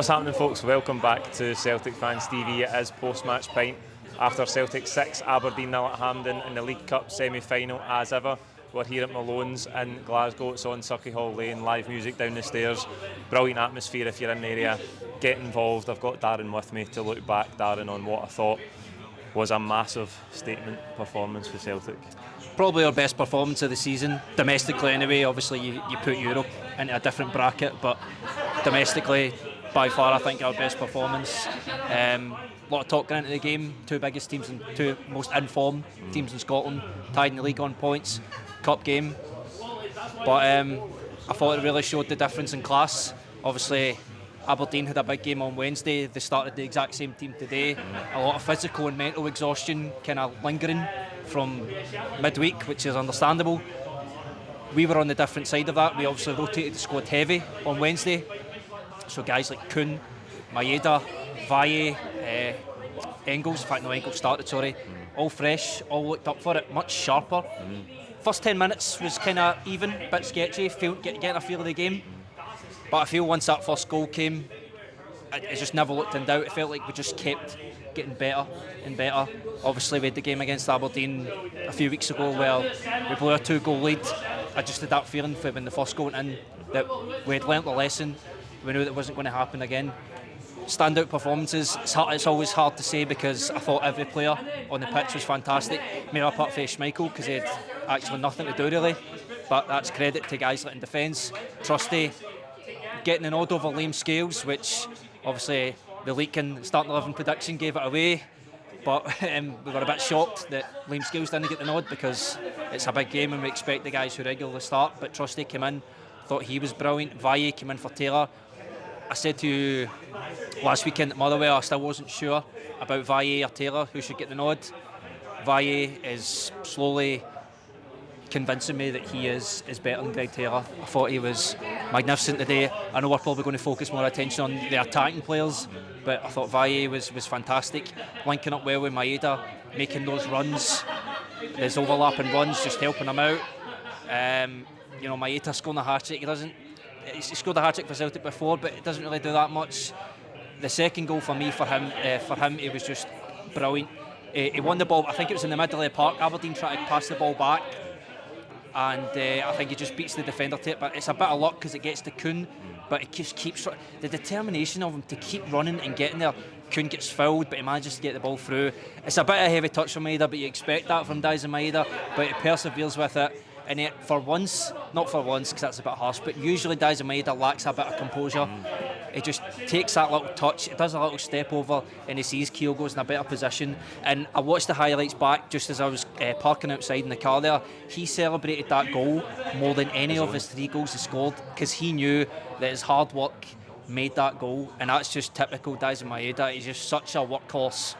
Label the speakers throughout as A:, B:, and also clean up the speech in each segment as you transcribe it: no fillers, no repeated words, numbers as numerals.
A: What's happening, folks? Welcome back to Celtic Fans TV. It is Post-Match Pint. After Celtic 6, Aberdeen 0 at Hampden in the League Cup semi-final as ever. We're here at Malone's in Glasgow. It's on Circuit Hall Lane, live music down the stairs. Brilliant atmosphere if you're in the area. Get involved. I've got Darren with me to look back, Darren, on what I thought was a massive statement performance for Celtic.
B: Probably our best performance of the season, domestically anyway. Obviously you put Europe into a different bracket, but domestically by far I think our best performance. A lot of talk going into the game, two biggest teams and two most informed teams in Scotland, tied in the league on points, cup game. But I thought it really showed the difference in class. Obviously Aberdeen had a big game on Wednesday. They started the exact same team today. A lot of physical and mental exhaustion kind of lingering from midweek, which is understandable. We were on the different side of that. We obviously rotated the squad heavy on Wednesday. So guys like Kuhn, Maeda, Valle, Engels, in fact no, Engels started, sorry. All fresh, all looked up for it, much sharper. First 10 minutes was kind of even, a bit sketchy, getting a feel of the game. But I feel once that first goal came, it just never looked in doubt. It felt like we just kept getting better and better. Obviously we had the game against Aberdeen a few weeks ago where we blew a 2-goal lead. I just had that feeling for when the first goal went in that we had learnt the lesson. We knew that it wasn't going to happen again. Standout performances, it's always hard to say because I thought every player on the pitch was fantastic. Maybe apart from Schmeichel because he had actually nothing to do really. But that's credit to guys like in defence. Trusty getting an nod over Liam Scales, which obviously the leak in starting 11 prediction gave it away. But we were a bit shocked that Liam Scales didn't get the nod because it's a big game and we expect the guys who regularly start. But Trusty came in, thought he was brilliant. Valle came in for Taylor. I said to you last weekend at Motherwell, I still wasn't sure about Valle or Taylor who should get the nod. Valle is slowly convincing me that he is better than Greg Taylor. I thought he was magnificent today. I know we're probably going to focus more attention on the attacking players, but I thought Valle was fantastic, linking up well with Maeda, making those runs, those overlapping runs, just helping him out. Maeda scoring a hat-trick. He scored a hat-trick for Celtic before, but it doesn't really do that much. The second goal for him, he was just brilliant. He won the ball, I think it was in the middle of the park. Aberdeen tried to pass the ball back, and I think he just beats the defender to it. But it's a bit of luck because it gets to Kuhn, but it just keeps the determination of him to keep running and getting there. Kuhn gets fouled, but he manages to get the ball through. It's a bit of a heavy touch from Maeda, but you expect that from Maeda, but he perseveres with it. And not for once, because that's a bit harsh, but usually Maeda lacks a bit of composure. He just takes that little touch, he does a little step over, and he sees Kyogo's in a better position. And I watched the highlights back just as I was parking outside in the car there. He celebrated that goal more than any of his 3 goals he scored, because he knew that his hard work made that goal, and that's just typical Maeda. He's just such a workhorse,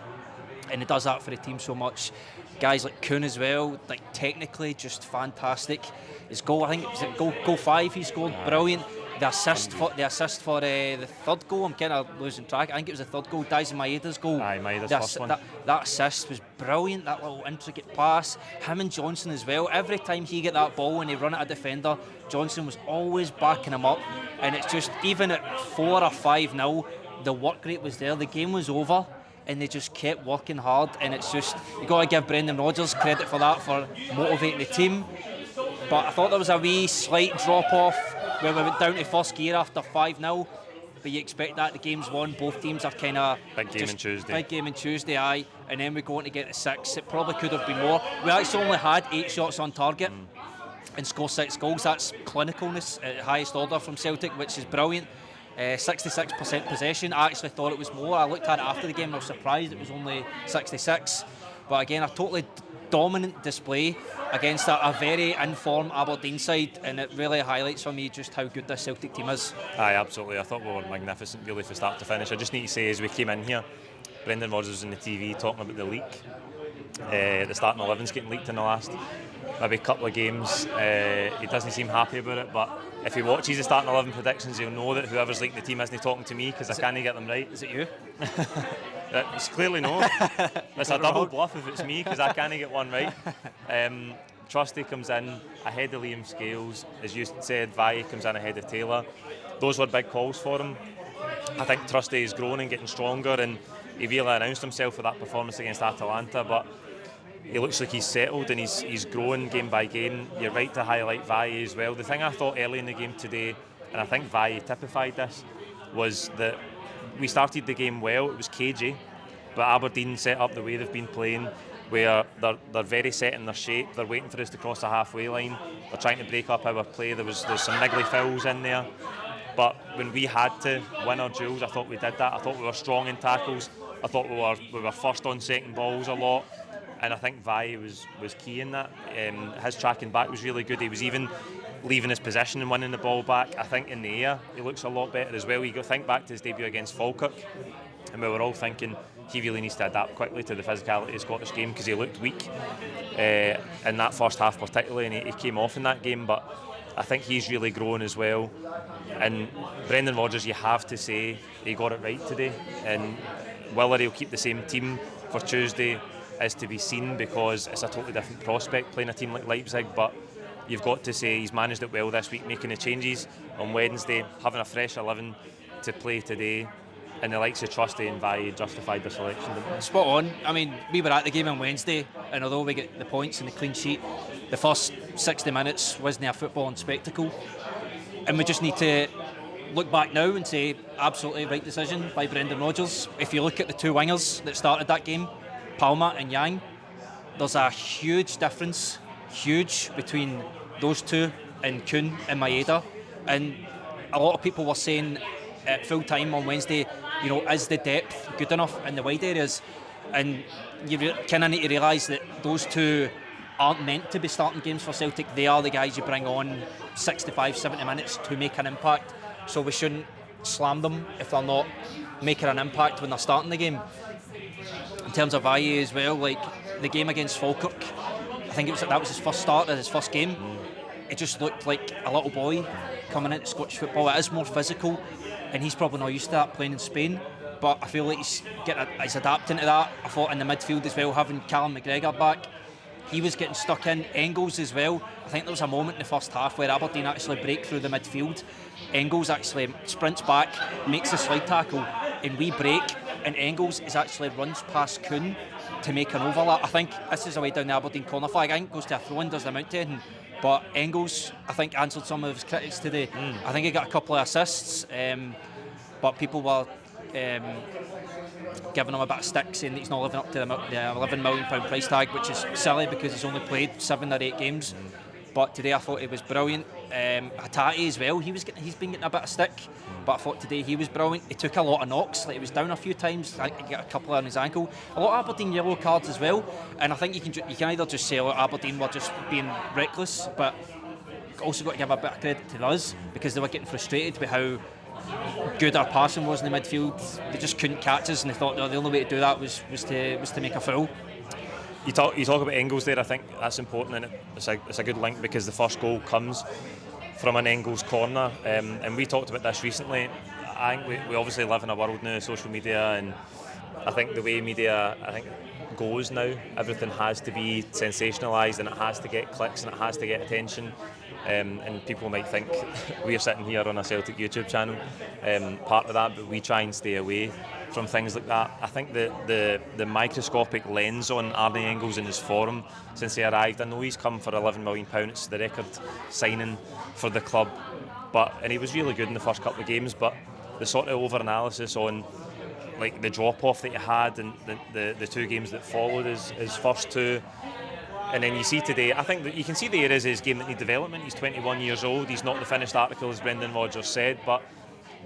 B: and he does that for the team so much. Guys like Kuhn as well, like technically just fantastic. His goal, I think it was goal 5 he scored, brilliant. The assist for the third goal, I'm kind of losing track. I think it was the third goal, Maeda's goal.
A: Aye, Maeda's first one.
B: That assist was brilliant, that little intricate pass. Him and Johnson as well. Every time he get that ball and he run at a defender, Johnson was always backing him up. And it's just, even at 4 or 5-0, the work rate was there. The game was over, and they just kept working hard, and it's just, you got to give Brendan Rodgers credit for that, for motivating the team. But I thought there was a wee slight drop off where we went down to first gear after 5-0, but you expect that. The game's won, both teams are kind of
A: big game on Tuesday,
B: aye, and then we go on to get to 6. It probably could have been more. We actually only had 8 shots on target and score 6 goals. That's clinicalness at the highest order from Celtic, which is brilliant. 66% possession. I actually thought it was more. I looked at it after the game, I was surprised it was only 66. But again, a totally dominant display against a very informed Aberdeen side, and it really highlights for me just how good this Celtic team is.
A: Aye, absolutely. I thought we were magnificent really from start to finish. I just need to say, as we came in here, Brendan Rodgers was on the TV talking about the leak. The starting 11's getting leaked in the last maybe couple of games. He doesn't seem happy about it, but if he watches the starting 11 predictions, he'll know that whoever's leaked the team isn't talking to me, because I can't get them right.
B: Is it you?
A: It's clearly no. It's a double bluff if it's me, because I can't get one right. Trusty comes in ahead of Liam Scales. As you said, Valle comes in ahead of Taylor. Those were big calls for him. I think Trusty is growing and getting stronger, and he really announced himself for that performance against Atalanta, but he looks like he's settled and he's growing game by game. You're right to highlight Valle as well. The thing I thought early in the game today, and I think Valle typified this, was that we started the game well. It was cagey, but Aberdeen set up the way they've been playing, where they're very set in their shape. They're waiting for us to cross the halfway line. They're trying to break up our play. There's some niggly fouls in there. But when we had to win our duels, I thought we did that. I thought we were strong in tackles. I thought we were first on second balls a lot. And I think Valle was key in that. His tracking back was really good. He was even leaving his position and winning the ball back. I think in the air, he looks a lot better as well. You think back to his debut against Falkirk, and we were all thinking he really needs to adapt quickly to the physicality of the Scottish game because he looked weak in that first half particularly, and he came off in that game. But I think he's really grown as well. And Brendan Rodgers, you have to say he got it right today. And whether he'll keep the same team for Tuesday is to be seen, because it's a totally different prospect playing a team like Leipzig. But you've got to say he's managed it well this week, making the changes on Wednesday, having a fresh 11 to play today. And the likes of Trusty and Valle justified the selection.
B: Spot on. I mean, we were at the game on Wednesday, and although we get the points and the clean sheet, the first 60 minutes wasn't a footballing spectacle. And we just need to look back now and say, absolutely right decision by Brendan Rodgers. If you look at the two wingers that started that game, Palma and Yang, there's a huge difference, between those two and Kuhn and Maeda. And a lot of people were saying at full time on Wednesday, is the depth good enough in the wide areas? And you kind of need to realise that those two aren't meant to be starting games for Celtic. They are the guys you bring on 65, 70 minutes to make an impact. So we shouldn't slam them if they're not making an impact when they're starting the game. In terms of Valle as well, like the game against Falkirk, I think that was his first start of his first game. It just looked like a little boy coming into Scottish football. It is more physical, and he's probably not used to that playing in Spain. But I feel like he's adapting to that. I thought in the midfield as well, having Callum McGregor back, he was getting stuck in. Engels as well. I think there was a moment in the first half where Aberdeen actually break through the midfield. Engels actually sprints back, makes a slide tackle, and we break. And Engels actually runs past Kuhn to make an overlap. I think this is a way down the Aberdeen corner flag. I think goes to a throw-in, doesn't amount to anything. But Engels, I think, answered some of his critics today. I think he got a couple of assists, but people were giving him a bit of stick, saying that he's not living up to the £11 million price tag, which is silly because he's only played 7 or 8 games. But today I thought he was brilliant. Hatate as well, he's been getting a bit of stick, but I thought today he was brilliant. He took a lot of knocks, like he was down a few times. I think he got a couple on his ankle. A lot of Aberdeen yellow cards as well, and I think you can either just say Aberdeen were just being reckless, but also got to give a bit of credit to us because they were getting frustrated with how good our passing was in the midfield. They just couldn't catch us, and they thought the only way to do that was to make a foul.
A: You talk about Engels there. I think that's important, and it's a good link because the first goal comes from an Engels corner, and we talked about this recently. I think we obviously live in a world now of social media, and I think the way media goes now, everything has to be sensationalised, and it has to get clicks, and it has to get attention. And people might think we're sitting here on a Celtic YouTube channel, part of that, but we try and stay away from things like that. I think the microscopic lens on Arne Engels and his form since he arrived, I know he's come for £11 million, it's the record signing for the club, and he was really good in the first couple of games, but the sort of over-analysis on like the drop-off that he had and the 2 games that followed his first 2, and then you see today, I think that you can see there is his game that needs development. He's 21 years old, he's not the finished article as Brendan Rodgers said, but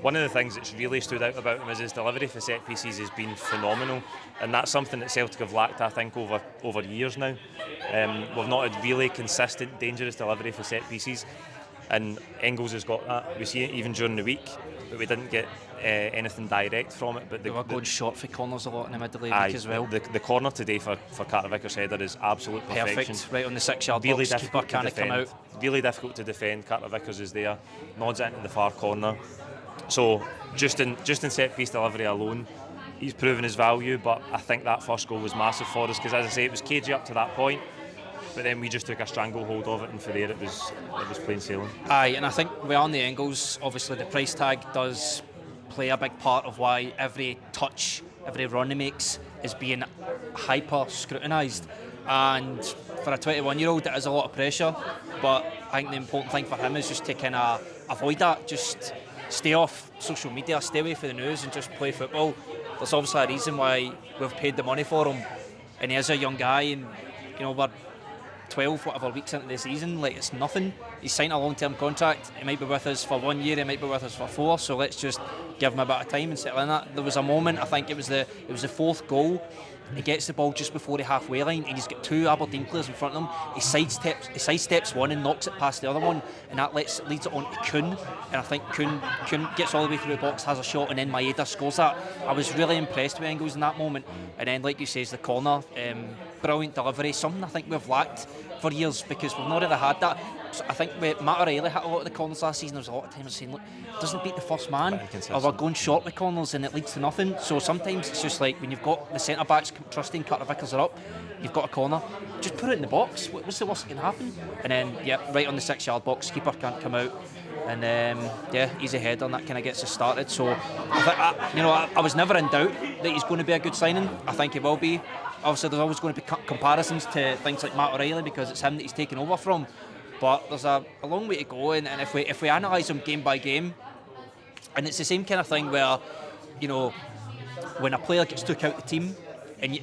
A: one of the things that's really stood out about him is his delivery for set pieces has been phenomenal, and that's something that Celtic have lacked, I think, over years now. We've not had really consistent, dangerous delivery for set pieces, and Engels has got that. We see it even during the week, but we didn't get anything direct from it. But
B: they were going short for corners a lot in the middle of the week as well.
A: The corner today for Carter-Vickers header is absolute perfection.
B: Perfect, right on the 6-yard
A: really
B: box, keeper can't come out.
A: Really difficult to defend. Carter-Vickers is there, nods it into the far corner. So just in set piece delivery alone, he's proven his value. But I think that first goal was massive for us because, as I say, it was cagey up to that point. But then we just took a stranglehold of it, and for there it was plain sailing.
B: Aye, and I think we are on the Engels. Obviously, the price tag does play a big part of why every touch, every run he makes is being hyper scrutinised. And for a 21-year-old, it is a lot of pressure. But I think the important thing for him is just to kind of avoid that. Just stay off social media, stay away from the news, and just play football. There's obviously a reason why we've paid the money for him, and he is a young guy, and we're 12 whatever weeks into the season, like it's nothing. He's signed a long-term contract. He might be with us for 1 year, he might be with us for 4, so let's just give him a bit of time and settle in that. There was a moment, I think it was the fourth goal, he gets the ball just before the halfway line, and he's got 2 Aberdeen players in front of him. He sidesteps one and knocks it past the other one, and that leads it on to Kuhn, and I think Kuhn gets all the way through the box, has a shot, and then Maeda scores that. I was really impressed with Engels in that moment. And then, like you say, the corner, brilliant delivery, something I think we've lacked for years, because we've not really had that. So I think Matt O'Reilly hit a lot of the corners last season. There was a lot of times saying, look, it doesn't beat the first man, or we're going short with corners and it leads to nothing. So sometimes it's just like when you've got the centre backs trusting Carter-Vickers are up, you've got a corner, just put it in the box. What's the worst that can happen? And then right on the 6-yard box, keeper can't come out, and easy header, and that kind of gets us started. So I was never in doubt that he's going to be a good signing. I think he will be. Obviously there's always going to be comparisons to things like Matt O'Reilly, because it's him that he's taken over from. But there's a long way to go, and if we analyse him game by game, and it's the same kind of thing where, when a player gets took out the team, and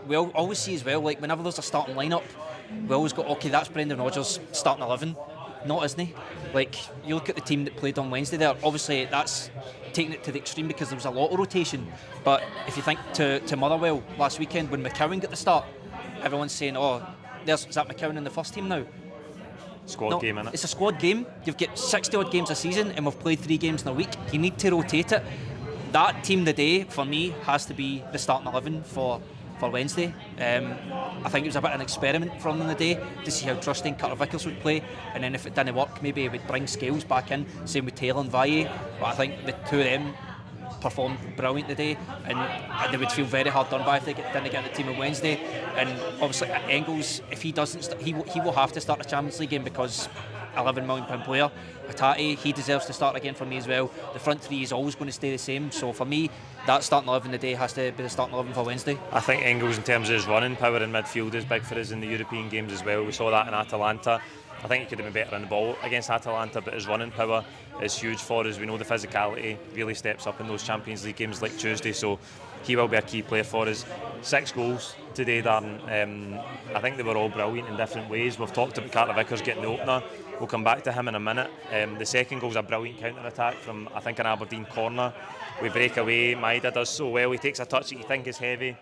B: we always see as well, like whenever there's a starting lineup, we always go, okay, that's Brendan Rodgers starting 11. Not, isn't he? Like, you look at the team that played on Wednesday there, obviously that's taking it to the extreme because there was a lot of rotation. But if you think to Motherwell last weekend when McCowan got the start, everyone's saying, is that McCowan in the first team now?
A: Squad game, innit?
B: It's a squad game. You've got 60 odd games a season, and we've played 3 games in a week. You need to rotate it. That team today, for me, has to be the starting 11 for Wednesday. I think it was a bit of an experiment from them today to see how trusting Carter-Vickers would play, and then if it didn't work, maybe it would bring Scales back in. Same with Taylor and Valle. But I think the 2 of them performed brilliant today, and they would feel very hard done by if they didn't get the team on Wednesday. And obviously Engels, if he doesn't he will have to start the Champions League game, because £11 million player. Hatate, he deserves to start again for me as well. The front 3 is always going to stay the same, so for me that starting 11 today has to be the starting 11 for Wednesday.
A: I think Engels, in terms of his running power in midfield, is big for us in the European games as well. We saw that in Atalanta. I think he could have been better on the ball against Atalanta, but his running power is huge for us. We know the physicality really steps up in those Champions League games like Tuesday, so he will be a key player for us. 6 goals today, Darren. I think they were all brilliant in different ways. We've talked about Carter-Vickers getting the opener. We'll come back to him in a minute. The second goal is a brilliant counter-attack from, I think, an Aberdeen corner. We break away. Maeda does so well. He takes a touch that you think is heavy,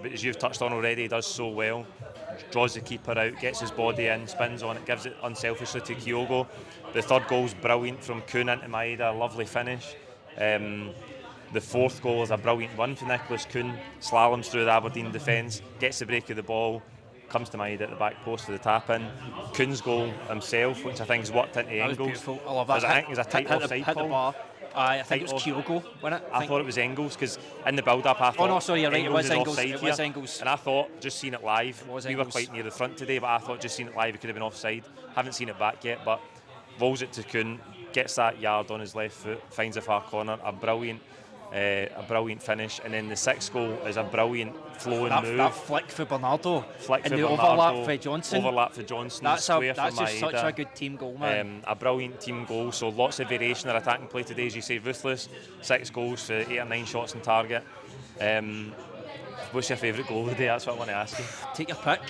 A: but as you've touched on already, he does so well. Draws the keeper out, gets his body in, spins on it, gives it unselfishly to Kyogo. The third goal's brilliant from Kuhn into Maeda, lovely finish. The fourth goal is a brilliant run for Nicholas Kuhn, slaloms through the Aberdeen defence, gets the break of the ball, comes to Maeda at the back post for the tap in. Kuhn's goal himself, which I think has worked into Engels.
B: That was beautiful. I love that.
A: I think it was a tight offside call.
B: Hit the bar. I think it was Kyogo, wasn't it?
A: I thought it was Engels, because in the build-up I thought...
B: Oh no, sorry, you're right, it was Engels.
A: It was Engels. And I thought, just seeing it live, we were quite near the front today, but I thought just seeing it live it could have been offside. Haven't seen it back yet, but rolls it to Kuhn, gets that yard on his left foot, finds a far corner, a brilliant finish, and then the 6th goal is a brilliant flowing move. That
B: flick for Bernardo, and the overlap for Johnson. That's just such a good team goal, man.
A: A brilliant team goal, so lots of variation in our attacking play today, as you say, ruthless. 6 goals for 8 or 9 shots on target. What's your favourite goal of the day? That's what I want to ask you.
B: Take your pick.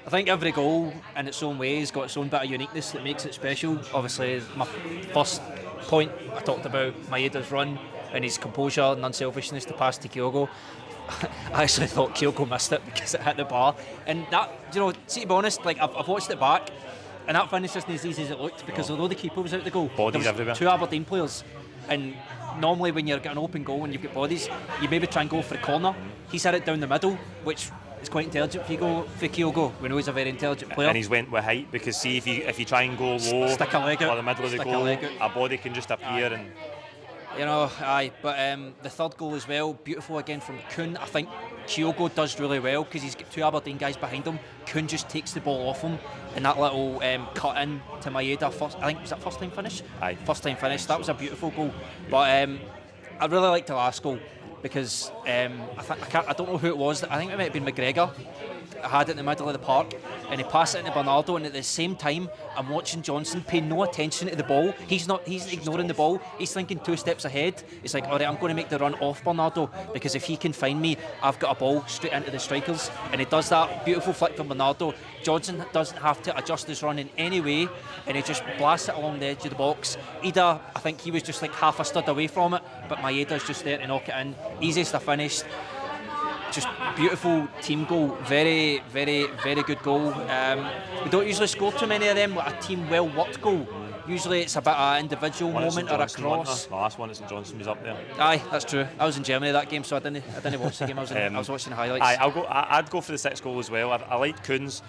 B: I think every goal in its own way has got its own bit of uniqueness that makes it special. Obviously, my first point, I talked about Maeda's run and his composure and unselfishness to pass to Kyogo. I actually thought Kyogo missed it because it hit the bar. And that, see, to be honest, like I've watched it back, and that finish isn't as easy as it looked, because although the keeper was out the goal,
A: bodies
B: there was
A: everywhere.
B: 2 Aberdeen players, and normally when you're getting an open goal and you've got bodies, you maybe try and go for the corner. He's had it down the middle, which is quite intelligent for Kyogo. We know he's a very intelligent player.
A: And he's went with height, because see, if you try and go low,
B: stick a leg out,
A: or the middle of the goal, a body can just appear. And
B: but the third goal as well, beautiful again from Kuhn. I think Kyogo does really well because he's got 2 Aberdeen guys behind him. Kuhn just takes the ball off him, and that little cut in to Maeda, I think was that first time finish?
A: Aye.
B: First time finish. That was a beautiful goal. But I really liked the last goal because I don't know who it was. I think it might have been McGregor. I had it in the middle of the park and he passed it into Bernardo, and at the same time I'm watching Johnson pay no attention to the ball. He's ignoring the ball. He's thinking 2 steps ahead. He's like, alright, I'm going to make the run off Bernardo, because if he can find me, I've got a ball straight into the strikers. And he does that. Beautiful flick from Bernardo. Johnson doesn't have to adjust his run in any way, and he just blasts it along the edge of the box. Ida, I think he was just like half a stud away from it, but Maeda's just there to knock it in. Easiest to finish. Just beautiful team goal, very, very, very good goal. We don't usually score too many of them, like a team well worked goal. Usually it's a bit of an individual moment or a cross.
A: The last one at St Johnstone was up there.
B: Aye, that's true. I was in Germany that game, so I didn't watch the game. I was watching the highlights.
A: I'd go for the 6th goal as well. I liked Kuhn's,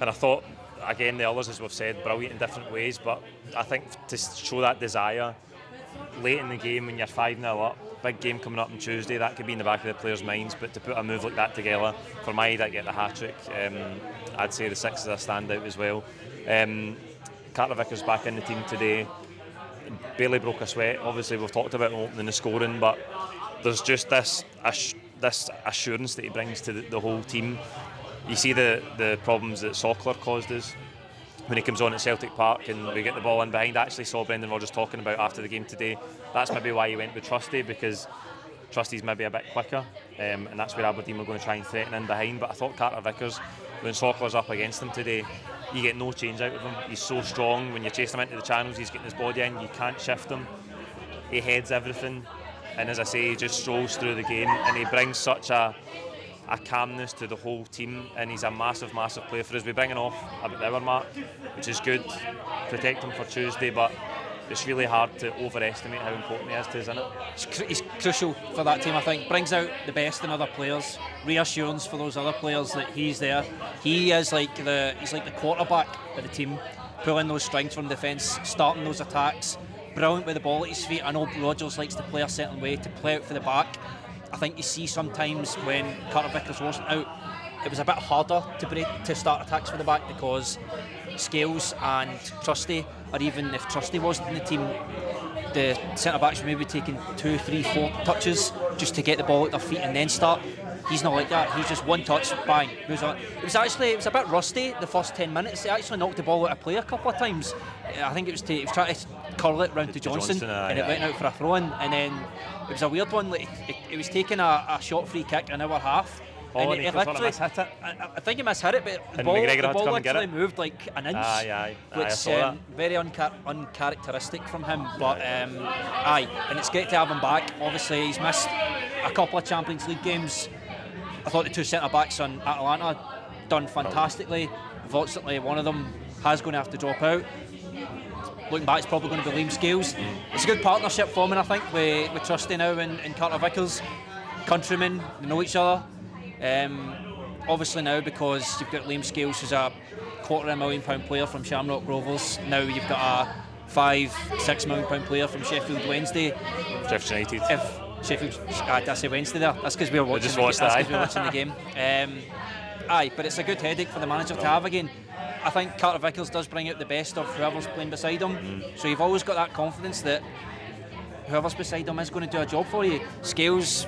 A: and I thought, again, the others, as we've said, brilliant in different ways, but I think to show that desire late in the game when you're 5-0 up, big game coming up on Tuesday, that could be in the back of the players' minds, but to put a move like that together, for Maeda to get the hat-trick, I'd say the 6 is a standout as well. Carter-Vickers back in the team today, barely broke a sweat. Obviously we've talked about opening the scoring, but there's just this assurance that he brings to the whole team. You see the problems that Sockler caused us when he comes on at Celtic Park and we get the ball in behind. I actually saw Brendan Rodgers talking about after the game today, that's maybe why he went with Trusty, because Trusty's maybe a bit quicker, and that's where Aberdeen were going to try and threaten in behind. But I thought Carter-Vickers, when Sockler's up against him today, you get no change out of him. He's so strong. When you chase him into the channels, he's getting his body in, you can't shift him. He heads everything, and as I say, he just strolls through the game, and he brings such a calmness to the whole team, and he's a massive player for us. We're bringing off about the hour mark, which is good. Protect him for Tuesday, but it's really hard to overestimate how important he is to us, isn't it?
B: He's crucial for that team, I think. Brings out the best in other players, reassurance for those other players that he's there. He's like the quarterback of the team, pulling those strings from defence, starting those attacks. Brilliant with the ball at his feet. I know Rodgers likes to play a certain way, to play out for the back. I think you see sometimes when Carter-Vickers wasn't out, it was a bit harder to start attacks for the back, because Scales and Trusty, or even if Trusty wasn't in the team, the centre-backs were maybe taking 2, 3, 4 touches just to get the ball at their feet and then start. He's not like that. He's just one touch, bang, moves on. It was a bit rusty the first 10 minutes. He actually knocked the ball out of play a couple of times. I think he was trying to curl it round to Johnson, and it went out for a throw-in, and then it was a weird one. Like, it was taking a short free kick an hour half.
A: And he literally mishit it.
B: I think he mishit it, but the ball literally moved like an inch, which very uncharacteristic from him. But and it's great to have him back. Obviously, he's missed a couple of Champions League games. I thought the 2 centre backs on Atalanta done fantastically. Unfortunately, one of them is going to have to drop out. Looking back, it's probably going to be Liam Scales. It's a good partnership forming, I think, with Trusty now and Carter-Vickers. Countrymen, they know each other. Obviously now, because you've got Liam Scales, who's a £250,000 player from Shamrock Rovers. Now you've got a £5-6 million player from Sheffield Wednesday.
A: Sheffield United.
B: Sheffield, did I say Wednesday there? That's because we were watching the game. But it's a good headache for the manager to have again. I think Carter-Vickers does bring out the best of whoever's playing beside him. So you've always got that confidence that whoever's beside him is going to do a job for you. Scales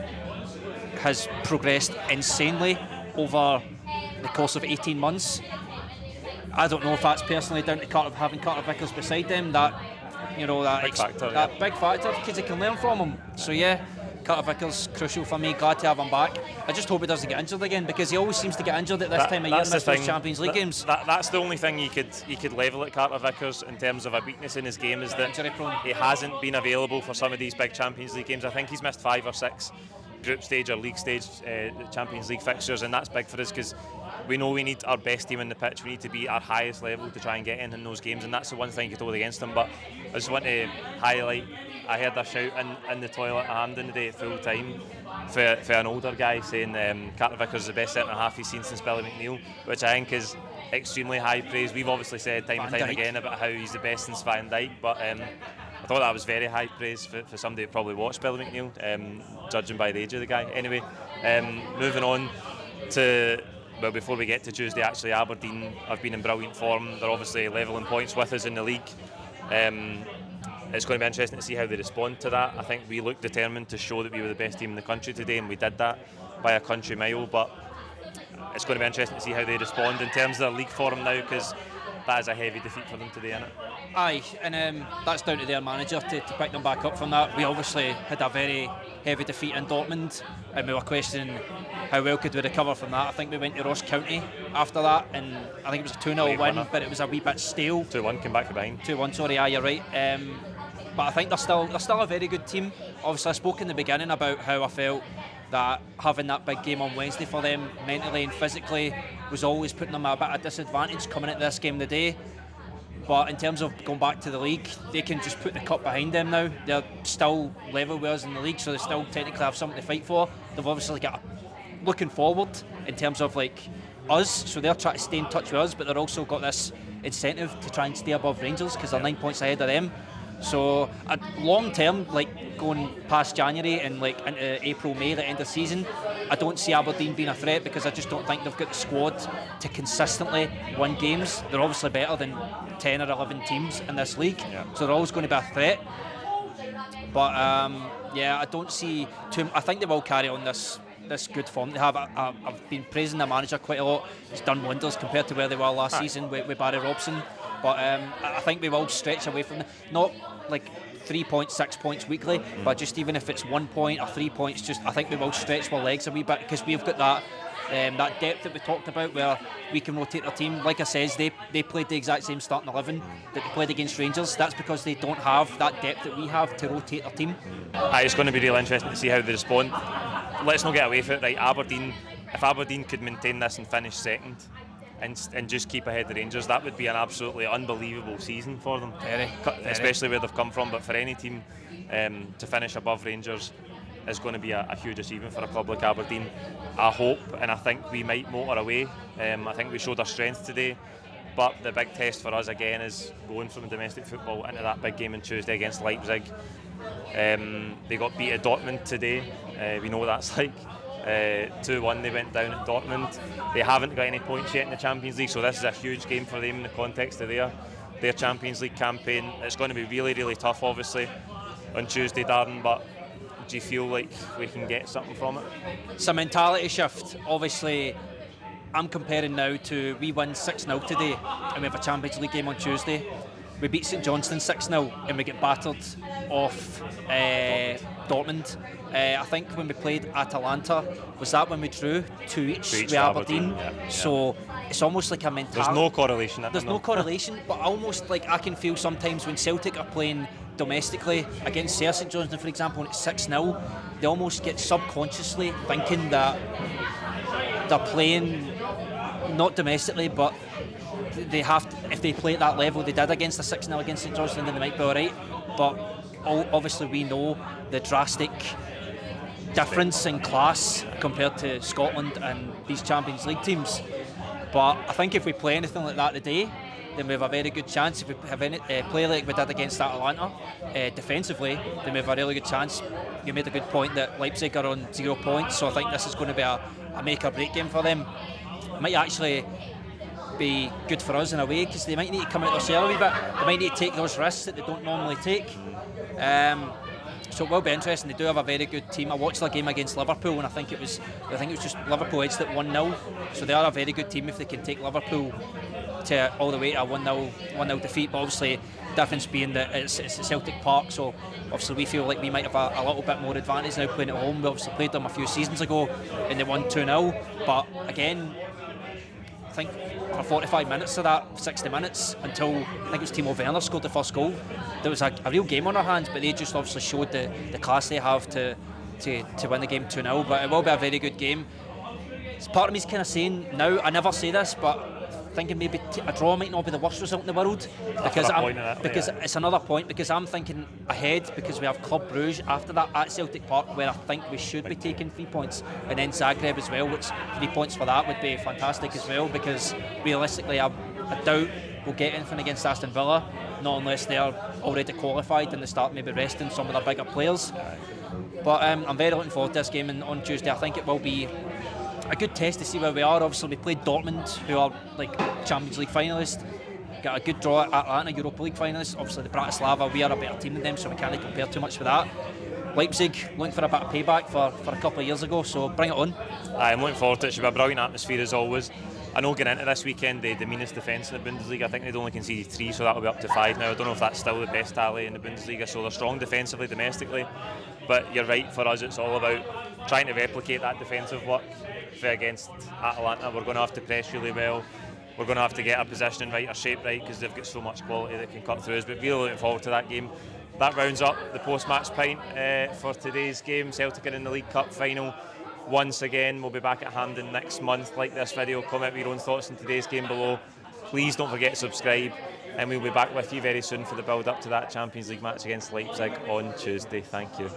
B: has progressed insanely over the course of 18 months. I don't know if that's personally down to having Carter-Vickers beside them, that big factor, because he can learn from him. So yeah, Carter-Vickers crucial for me. Glad to have him back. I just hope he doesn't get injured again, because he always seems to get injured at this time of year and miss those Champions League games.
A: That's the only thing you could level at Carter-Vickers in terms of a weakness in his game, is that he hasn't been available for some of these big Champions League games. I think he's missed 5 or 6 group stage or league stage Champions League fixtures, and that's big for us, because we know we need our best team in the pitch. We need to be at our highest level to try and get in those games, and that's the one thing you could hold against them. But I just want to highlight, I heard a shout in the toilet at Hampden today at full time for an older guy saying Carter-Vickers is the best centre half he's seen since Billy McNeil, which I think is extremely high praise. We've obviously said time and time again about how he's the best since Van Dijk, but I thought that was very high praise for somebody that probably watched Billy McNeil, judging by the age of the guy. Anyway, moving on to, well, before we get to Tuesday, actually, Aberdeen have been in brilliant form. They're obviously levelling points with us in the league. it's going to be interesting to see how they respond to that. I think we looked determined to show that we were the best team in the country today, and we did that by a country mile. But it's going to be interesting to see how they respond in terms of their league form now, because that is a heavy defeat for them today, isn't it?
B: Aye, and that's down to their manager to pick them back up from that. We obviously had a very heavy defeat in Dortmund, and we were questioning how well could we recover from that. I think we went to Ross County after that, and I think it was a 2-0 win, but it was a wee bit stale.
A: 2-1, came back from behind.
B: 2-1, sorry, you're right. But I think they're still a very good team. Obviously, I spoke in the beginning about how I felt that having that big game on Wednesday for them, mentally and physically, was always putting them at a bit of disadvantage coming into this game today. But in terms of going back to the league, they can just put the cup behind them now. They're still level with us in the league, so they still technically have something to fight for. They've obviously got looking forward in terms of like us, so they're trying to stay in touch with us, but they're also got this incentive to try and stay above Rangers because they're 9 points ahead of them. So long term, like going past January and like into April, May, the end of the season, I don't see Aberdeen being a threat because I just don't think they've got the squad to consistently win games. They're obviously better than 10 or 11 teams in this league, so they're always going to be a threat. But I don't see too. I think they will carry on this good form they have. I've been praising the manager quite a lot. He's done wonders compared to where they were last season with Barry Robson. But I think we will stretch away from not like 3 points, 6 points weekly, but just even if it's 1 point or 3 points, just I think we will stretch our legs a wee bit because we've got that depth that we talked about where we can rotate our team. Like I says, they played the exact same starting 11 that they played against Rangers. That's because they don't have that depth that we have to rotate our team.
A: It's going to be really interesting to see how they respond. Let's not get away from it, right? Aberdeen, if Aberdeen could maintain this and finish second and just keep ahead of the Rangers, that would be an absolutely unbelievable season for them.
B: Very.
A: Especially where they've come from. But for any team to finish above Rangers is going to be a huge achievement for a club like Aberdeen. I hope and I think we might motor away. I think we showed our strength today, but the big test for us again is going from domestic football into that big game on Tuesday against Leipzig. They got beat at Dortmund today. We know what that's like. 2-1 they went down at Dortmund. They haven't got any points yet in the Champions League, so this is a huge game for them in the context of their Champions League campaign. It's going to be really, really tough obviously on Tuesday, Darren, but do you feel like we can get something from it?
B: It's a mentality shift. Obviously, I'm comparing now to we win 6-0 today and we have a Champions League game on Tuesday. We beat St Johnstone 6-0 and we get battered off Dortmund. I think when we played Atalanta, was that when we drew 2-each with Aberdeen?
A: Yeah.
B: So it's almost like a mentality.
A: There's no correlation.
B: There's no correlation, but almost like I can feel sometimes when Celtic are playing domestically against St Johnstone, for example, and it's 6-0, they almost get subconsciously thinking that they're playing not domestically, but they have to, if they play at that level they did against a 6-0 against St Johnstone, then they might be alright. But obviously we know the drastic difference in class compared to Scotland and these Champions League teams. But I think if we play anything like that today, then we have a very good chance. If we have any play like we did against Atalanta defensively, then we have a really good chance. You made a good point that Leipzig are on 0 points, so I think this is going to be a make or break game for them. It might actually be good for us in a way because they might need to come out their shell a wee bit. They might need to take those risks that they don't normally take. So it will be interesting. They do have a very good team. I watched their game against Liverpool and I think it was just Liverpool edged at 1-0. So they are a very good team if they can take Liverpool to all the way to a 1-0 defeat. But obviously, difference being that it's at Celtic Park, so obviously we feel like we might have a little bit more advantage now playing at home. We obviously played them a few seasons ago and they won 2-0. But again, I think for 45 minutes of that, 60 minutes, until I think it was Timo Werner scored the first goal, there was a real game on our hands, but they just obviously showed the class they have to win the game 2-0. But it will be a very good game. Part of me is kind of saying now, I never say this, but thinking maybe a draw might not be the worst result in the world because it's another point, because I'm thinking ahead because we have Club Brugge after that at Celtic Park, where I think we should be taking 3 points, and then Zagreb as well, which 3 points for that would be fantastic as well, because realistically I doubt we'll get anything against Aston Villa, not unless they're already qualified and they start maybe resting some of their bigger players. But I'm very looking forward to this game on Tuesday. I think it will be a good test to see where we are. Obviously we played Dortmund, who are like Champions League finalists. got a good draw at Atlanta, Europa League finalists. Obviously the Bratislava, we are a better team than them, so we can't compare too much with that. Leipzig looking for a bit of payback for a couple of years ago, so bring it on.
A: I'm looking forward to it. It should be a brilliant atmosphere as always. I know going into this weekend, the meanest defence in the Bundesliga, I think they'd only conceded 3, so that'll be up to 5 now. I don't know if that's still the best tally in the Bundesliga, so they're strong defensively, domestically. But you're right, for us it's all about trying to replicate that defensive work against Atalanta. We're going to have to press really well. We're going to have to get our positioning right, our shape right, because they've got so much quality that can cut through us. But really looking forward to that game. That rounds up the post-match pint for today's game. Celtic are in the League Cup final. Once again, we'll be back at Hampden next month. Like this video, comment with your own thoughts on today's game below. Please don't forget to subscribe, and we'll be back with you very soon for the build-up to that Champions League match against Leipzig on Tuesday. Thank you.